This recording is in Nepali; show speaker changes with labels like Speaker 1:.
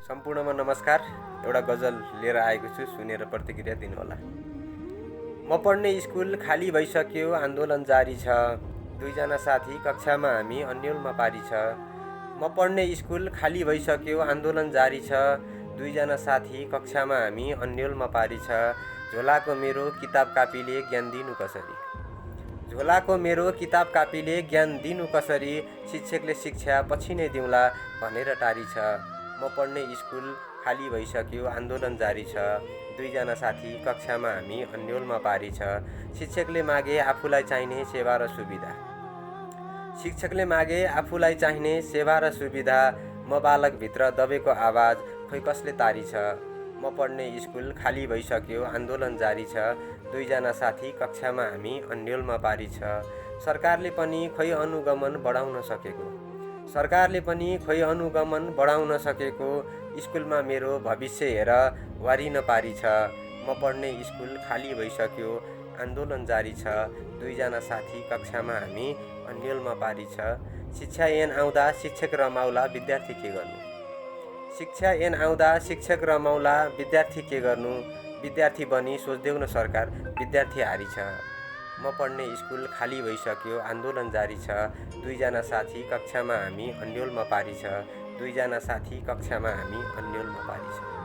Speaker 1: सम्पूर्णमा नमस्कार। एउटा गजल लिएर आएको छु, सुनेर प्रतिक्रिया दिनुहोला। म पढ्ने स्कुल खाली भइसक्यो, आन्दोलन जारी छ। दुईजना साथी कक्षामा हामी अन्योलमा पारी छ। म पढ्ने स्कुल खाली भइसक्यो, आन्दोलन जारी छ। दुईजना साथी कक्षामा हामी अन्योलमा पारी छ। झोलाको मेरो किताब कापीले ज्ञान दिनु कसरी? झोलाको मेरो किताब कापीले ज्ञान दिनु कसरी? शिक्षकले शिक्षा पछि नै दिउँला भनेर टारी छ। म पढ्ने स्कुल खाली भइसक्यो, आन्दोलन जारी छ। दुईजना साथी कक्षामा हामी अन्योलमा पारी छ। शिक्षकले मागे आफूलाई चाहिने सेवा र सुविधा। शिक्षकले मागे आफूलाई चाहिने सेवा र सुविधा। म बालकभित्र दबेको आवाज खोइ कसले तारी छ। म पढ्ने स्कुल खाली भइसक्यो, आन्दोलन जारी छ। दुईजना साथी कक्षामा हामी अन्योलमा पारी छ। सरकारले पनि खोइ अनुगमन बढाउन सकेको। सरकारले पनि खोइ अनुगमन बढाउन सकेको। स्कुलमा मेरो भविष्य हेर वारिन पारी छ। म पढ्ने स्कुल खाली भइसक्यो, आन्दोलन जारी छ। दुईजना साथी कक्षामा हामी अन्योलमा पारी छ। शिक्षा ऐन आउँदा शिक्षक रमाउला, विद्यार्थी के गर्नु? शिक्षा ऐन आउँदा शिक्षक रमाउला, विद्यार्थी के गर्नु? विद्यार्थी बनी सोच्देऊ न सरकार, विद्यार्थी हारी छ। म पढ्ने स्कुल खाली भइसक्यो, आन्दोलन जारी छ। दुईजना साथी कक्षामा हामी अन्योलमा पारी छ। दुईजना साथी कक्षामा हामी अन्योलमा पारी छ।